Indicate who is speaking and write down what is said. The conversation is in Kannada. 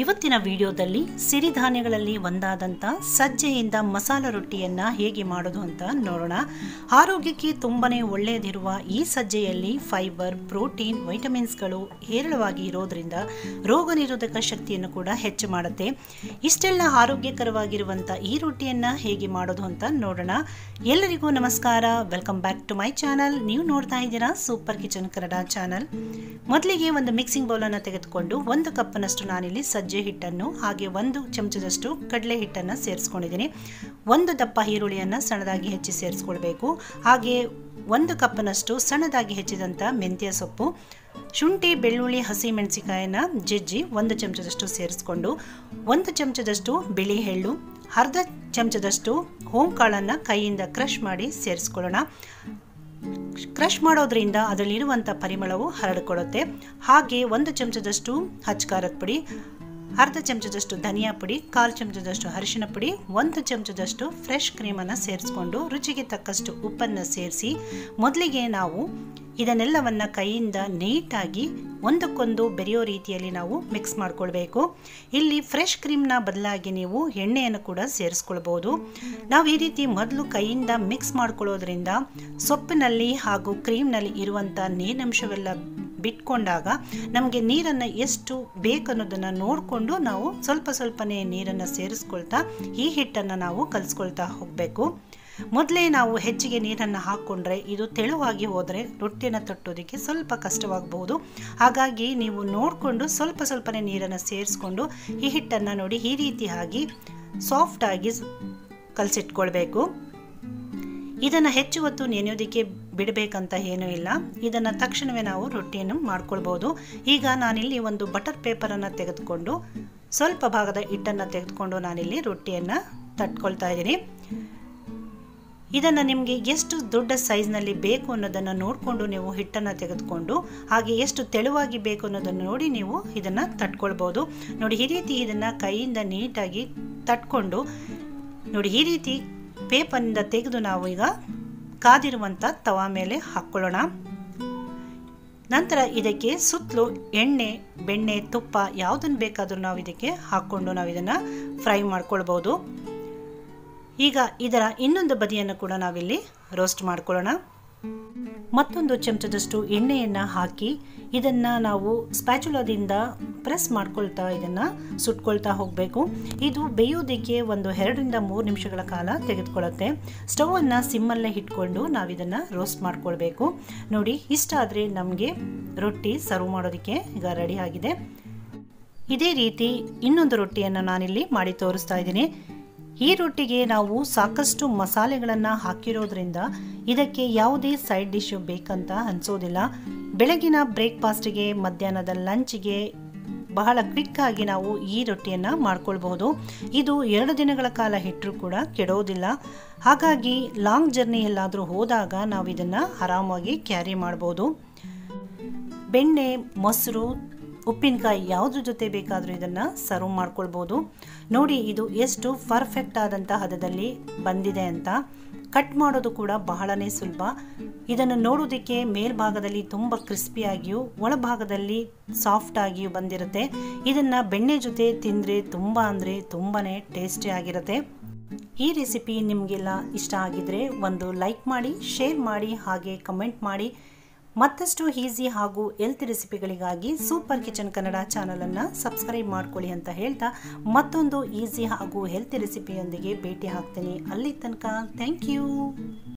Speaker 1: ಇವತ್ತಿನ ವಿಡಿಯೋದಲ್ಲಿ ಸಿರಿಧಾನ್ಯಗಳಲ್ಲಿ ಒಂದಾದಂಥ ಸಜ್ಜೆಯಿಂದ ಮಸಾಲ ರೊಟ್ಟಿಯನ್ನು ಹೇಗೆ ಮಾಡೋದು ಅಂತ ನೋಡೋಣ. ಆರೋಗ್ಯಕ್ಕೆ ತುಂಬನೇ ಒಳ್ಳೆಯದಿರುವ ಈ ಸಜ್ಜೆಯಲ್ಲಿ ಫೈಬರ್, ಪ್ರೋಟೀನ್, ವೈಟಮಿನ್ಸ್ಗಳು ಹೇರಳವಾಗಿ ಇರೋದ್ರಿಂದ ರೋಗ ನಿರೋಧಕ ಶಕ್ತಿಯನ್ನು ಕೂಡ ಹೆಚ್ಚು ಮಾಡುತ್ತೆ. ಇಷ್ಟೆಲ್ಲ ಆರೋಗ್ಯಕರವಾಗಿರುವಂಥ ಈ ರೊಟ್ಟಿಯನ್ನು ಹೇಗೆ ಮಾಡೋದು ಅಂತ ನೋಡೋಣ. ಎಲ್ಲರಿಗೂ ನಮಸ್ಕಾರ, welcome back to my channel. ನೀವು ನೋಡ್ತಾ ಇದ್ದೀರಾ ಸೂಪರ್ ಕಿಚನ್ ಕನ್ನಡ ಚಾನಲ್. ಮೊದಲಿಗೆ ಒಂದು ಮಿಕ್ಸಿಂಗ್ ಬೌಲನ್ನು ತೆಗೆದುಕೊಂಡು 1 ಕಪ್ನಷ್ಟು ನಾನಿಲ್ಲಿ ಸಜ್ಜೆ ಹಿಟ್ಟನ್ನು ಹಾಗೆ 1 ಚಮಚದಷ್ಟು ಕಡಲೆ ಹಿಟ್ಟನ್ನು ಸೇರಿಸ್ಕೊಂಡಿದ್ದೀನಿ. 1 ದಪ್ಪ ಈರುಳ್ಳಿಯನ್ನು ಸಣ್ಣದಾಗಿ ಹೆಚ್ಚಿ ಸೇರಿಸ್ಕೊಳ್ಬೇಕು. ಹಾಗೆ 1 ಕಪ್ನಷ್ಟು ಸಣ್ಣದಾಗಿ ಹೆಚ್ಚಿದಂಥ ಮೆಂತ್ಯ ಸೊಪ್ಪು, ಶುಂಠಿ, ಬೆಳ್ಳುಳ್ಳಿ, ಹಸಿಮೆಣಸಿಕಾಯನ್ನು ಜಜ್ಜಿ 1 ಚಮಚದಷ್ಟು ಸೇರಿಸ್ಕೊಂಡು 1 ಚಮಚದಷ್ಟು ಬಿಳಿ ಎಳ್ಳು, ಅರ್ಧ ಚಮಚದಷ್ಟು ಹೋಂಕಾಳನ್ನು ಕೈಯಿಂದ ಕ್ರಷ್ ಮಾಡಿ ಸೇರಿಸ್ಕೊಳ್ಳೋಣ. ಕ್ರಷ್ ಮಾಡೋದ್ರಿಂದ ಅದರಲ್ಲಿರುವಂಥ ಪರಿಮಳವು ಹರಡಿಕೊಳ್ಳುತ್ತೆ. ಹಾಗೆ 1 ಚಮಚದಷ್ಟು ಖಾರದ ಪುಡಿ, ಅರ್ಧ ಚಮಚದಷ್ಟು ಧನಿಯಾ ಪುಡಿ, 1/4 ಚಮಚದಷ್ಟು ಅರಿಶಿನ ಪುಡಿ, 1 ಚಮಚದಷ್ಟು ಫ್ರೆಶ್ ಕ್ರೀಮನ್ನು ಸೇರಿಸ್ಕೊಂಡು ರುಚಿಗೆ ತಕ್ಕಷ್ಟು ಉಪ್ಪನ್ನು ಸೇರಿಸಿ ಮೊದಲಿಗೆ ನಾವು ಇದನ್ನೆಲ್ಲವನ್ನು ಕೈಯಿಂದ ನೀಟಾಗಿ ಒಂದಕ್ಕೊಂದು ಬೆರೆಯೋ ರೀತಿಯಲ್ಲಿ ನಾವು ಮಿಕ್ಸ್ ಮಾಡ್ಕೊಳ್ಬೇಕು. ಇಲ್ಲಿ ಫ್ರೆಶ್ ಕ್ರೀಮ್ನ ಬದಲಾಗಿ ನೀವು ಎಣ್ಣೆಯನ್ನು ಕೂಡ ಸೇರಿಸ್ಕೊಳ್ಬೋದು. ನಾವು ಈ ರೀತಿ ಮೊದಲು ಕೈಯಿಂದ ಮಿಕ್ಸ್ ಮಾಡ್ಕೊಳ್ಳೋದ್ರಿಂದ ಸೊಪ್ಪಿನಲ್ಲಿ ಹಾಗೂ ಕ್ರೀಮ್ನಲ್ಲಿ ಇರುವಂಥ ನೀರಿನಂಶವೆಲ್ಲ ಬಿಟ್ಕೊಂಡಾಗ ನಮಗೆ ನೀರನ್ನು ಎಷ್ಟು ಬೇಕನ್ನೋದನ್ನು ನೋಡಿಕೊಂಡು ನಾವು ಸ್ವಲ್ಪನೇ ನೀರನ್ನು ಸೇರಿಸ್ಕೊಳ್ತಾ ಈ ಹಿಟ್ಟನ್ನು ನಾವು ಕಲಿಸ್ಕೊಳ್ತಾ ಹೋಗಬೇಕು. ಮೊದಲೇ ನಾವು ಹೆಚ್ಚಿಗೆ ನೀರನ್ನು ಹಾಕ್ಕೊಂಡ್ರೆ ಇದು ತೆಳುವಾಗಿ ಹೋದರೆ ರೊಟ್ಟಿಯನ್ನು ತಟ್ಟೋದಕ್ಕೆ ಸ್ವಲ್ಪ ಕಷ್ಟವಾಗಬಹುದು. ಹಾಗಾಗಿ ನೀವು ನೋಡಿಕೊಂಡು ಸ್ವಲ್ಪನೇ ನೀರನ್ನು ಸೇರಿಸ್ಕೊಂಡು ಈ ಹಿಟ್ಟನ್ನು ನೋಡಿ ಈ ರೀತಿಯಾಗಿ ಸಾಫ್ಟಾಗಿ ಕಲಸಿಟ್ಕೊಳ್ಬೇಕು. ಇದನ್ನು ಹೆಚ್ಚು ಹೊತ್ತು ನೆನೆಯೋದಕ್ಕೆ ಬಿಡಬೇಕಂತ ಏನೂ ಇಲ್ಲ. ಇದನ್ನು ತಕ್ಷಣವೇ ನಾವು ರೊಟ್ಟಿಯನ್ನು ಮಾಡ್ಕೊಳ್ಬೋದು. ಈಗ ನಾನಿಲ್ಲಿ ಒಂದು ಬಟರ್ ಪೇಪರನ್ನು ತೆಗೆದುಕೊಂಡು ಸ್ವಲ್ಪ ಭಾಗದ ಹಿಟ್ಟನ್ನು ತೆಗೆದುಕೊಂಡು ನಾನಿಲ್ಲಿ ರೊಟ್ಟಿಯನ್ನು ತಟ್ಕೊಳ್ತಾ ಇದ್ದೀನಿ. ಇದನ್ನು ನಿಮಗೆ ಎಷ್ಟು ದೊಡ್ಡ ಸೈಜ್ನಲ್ಲಿ ಬೇಕು ಅನ್ನೋದನ್ನು ನೋಡಿಕೊಂಡು ನೀವು ಹಿಟ್ಟನ್ನು ತೆಗೆದುಕೊಂಡು ಹಾಗೆ ಎಷ್ಟು ತೆಳುವಾಗಿ ಬೇಕು ಅನ್ನೋದನ್ನು ನೋಡಿ ನೀವು ಇದನ್ನು ತಟ್ಕೊಳ್ಬೋದು. ನೋಡಿ ಈ ರೀತಿ ಇದನ್ನು ಕೈಯಿಂದ ನೀಟಾಗಿ ತಟ್ಕೊಂಡು ನೋಡಿ ಈ ರೀತಿ ಪೇಪರ್ನಿಂದ ತೆಗೆದು ನಾವು ಈಗ ಕಾದಿರುವಂಥ ತವಾ ಮೇಲೆ ಹಾಕ್ಕೊಳ್ಳೋಣ. ನಂತರ ಇದಕ್ಕೆ ಸುತ್ತಲೂ ಎಣ್ಣೆ, ಬೆಣ್ಣೆ, ತುಪ್ಪ ಯಾವುದನ್ನು ಬೇಕಾದರೂ ನಾವು ಇದಕ್ಕೆ ಹಾಕ್ಕೊಂಡು ನಾವು ಇದನ್ನು ಫ್ರೈ ಮಾಡ್ಕೊಳ್ಬೋದು. ಈಗ ಇದರ ಇನ್ನೊಂದು ಬದಿಯನ್ನು ಕೂಡ ನಾವಿಲ್ಲಿ ರೋಸ್ಟ್ ಮಾಡ್ಕೊಳ್ಳೋಣ. ಮತ್ತೊಂದು ಚಮಚದಷ್ಟು ಎಣ್ಣೆಯನ್ನು ಹಾಕಿ ಇದನ್ನು ನಾವು ಸ್ಪ್ಯಾಚುಲಾದಿಂದ ಪ್ರೆಸ್ ಮಾಡ್ಕೊಳ್ತಾ ಇದನ್ನು ಸುಟ್ಕೊಳ್ತಾ ಹೋಗಬೇಕು. ಇದು ಬೇಯೋದಕ್ಕೆ ಒಂದು 2 ರಿಂದ 3 ನಿಮಿಷಗಳ ಕಾಲ ತೆಗೆದುಕೊಳ್ಳುತ್ತೆ. ಸ್ಟವನ್ನು ಸಿಮ್ಮಲ್ಲೇ ಇಟ್ಕೊಂಡು ನಾವಿದನ್ನು ರೋಸ್ಟ್ ಮಾಡ್ಕೊಳ್ಬೇಕು. ನೋಡಿ ಇಷ್ಟಾದರೆ ನಮಗೆ ರೊಟ್ಟಿ ಸರ್ವ್ ಮಾಡೋದಕ್ಕೆ ಈಗ ರೆಡಿ ಆಗಿದೆ. ಇದೇ ರೀತಿ ಇನ್ನೊಂದು ರೊಟ್ಟಿಯನ್ನು ನಾನಿಲ್ಲಿ ಮಾಡಿ ತೋರಿಸ್ತಾ ಇದ್ದೀನಿ. ಈ ರೊಟ್ಟಿಗೆ ನಾವು ಸಾಕಷ್ಟು ಮಸಾಲೆಗಳನ್ನು ಹಾಕಿರೋದ್ರಿಂದ ಇದಕ್ಕೆ ಯಾವುದೇ ಸೈಡ್ ಡಿಶ್ ಬೇಕಂತ ಅನಿಸೋದಿಲ್ಲ. ಬೆಳಗಿನ ಬ್ರೇಕ್ಫಾಸ್ಟಿಗೆ, ಮಧ್ಯಾಹ್ನದ ಲಂಚ್ಗೆ ಬಹಳ ಕ್ವಿಕ್ಕಾಗಿ ನಾವು ಈ ರೊಟ್ಟಿಯನ್ನು ಮಾಡ್ಕೊಳ್ಬಹುದು. ಇದು 2 ದಿನಗಳ ಕಾಲ ಇಟ್ಟರೂ ಕೂಡ ಕೆಡೋದಿಲ್ಲ. ಹಾಗಾಗಿ ಲಾಂಗ್ ಜರ್ನಿ ಎಲ್ಲಾದರೂ ಹೋದಾಗ ನಾವು ಇದನ್ನು ಆರಾಮಾಗಿ ಕ್ಯಾರಿ ಮಾಡ್ಬೋದು. ಬೆಣ್ಣೆ, ಮೊಸರು, ಉಪ್ಪಿನಕಾಯಿ ಯಾವುದ್ರ ಜೊತೆ ಬೇಕಾದರೂ ಇದನ್ನು ಸರ್ವ್ ಮಾಡ್ಕೊಳ್ಬೋದು. ನೋಡಿ ಇದು ಎಷ್ಟು ಪರ್ಫೆಕ್ಟ್ ಆದಂಥ ಹದದಲ್ಲಿ ಬಂದಿದೆ ಅಂತ. ಕಟ್ ಮಾಡೋದು ಕೂಡ ಬಹಳನೇ ಸುಲಭ. ಇದನ್ನು ನೋಡೋದಕ್ಕೆ ಮೇಲ್ಭಾಗದಲ್ಲಿ ತುಂಬ ಕ್ರಿಸ್ಪಿಯಾಗಿಯೂ ಒಳಭಾಗದಲ್ಲಿ ಸಾಫ್ಟಾಗಿಯೂ ಬಂದಿರುತ್ತೆ. ಇದನ್ನು ಬೆಣ್ಣೆ ಜೊತೆ ತಿಂದರೆ ತುಂಬಾ ಟೇಸ್ಟಿಯಾಗಿರುತ್ತೆ. ಈ ರೆಸಿಪಿ ನಿಮಗೆಲ್ಲ ಇಷ್ಟ ಆಗಿದ್ರೆ ಒಂದು ಲೈಕ್ ಮಾಡಿ, ಶೇರ್ ಮಾಡಿ, ಹಾಗೆ ಕಮೆಂಟ್ ಮಾಡಿ. ಮತ್ತಷ್ಟು ಈಸಿ ಹಾಗೂ ಹೆಲ್ತಿ ರೆಸಿಪಿಗಳಿಗಾಗಿ ಸೂಪರ್ ಕಿಚನ್ ಕನ್ನಡ ಚಾನಲನ್ನು ಸಬ್ಸ್ಕ್ರೈಬ್ ಮಾಡ್ಕೊಳ್ಳಿ ಅಂತ ಹೇಳ್ತಾ ಮತ್ತೊಂದು ಈಸಿ ಹಾಗೂ ಹೆಲ್ತಿ ರೆಸಿಪಿಯೊಂದಿಗೆ ಭೇಟಿ ಆಗ್ತೀನಿ. ಅಲ್ಲಿ ತನಕ ಥ್ಯಾಂಕ್ ಯು.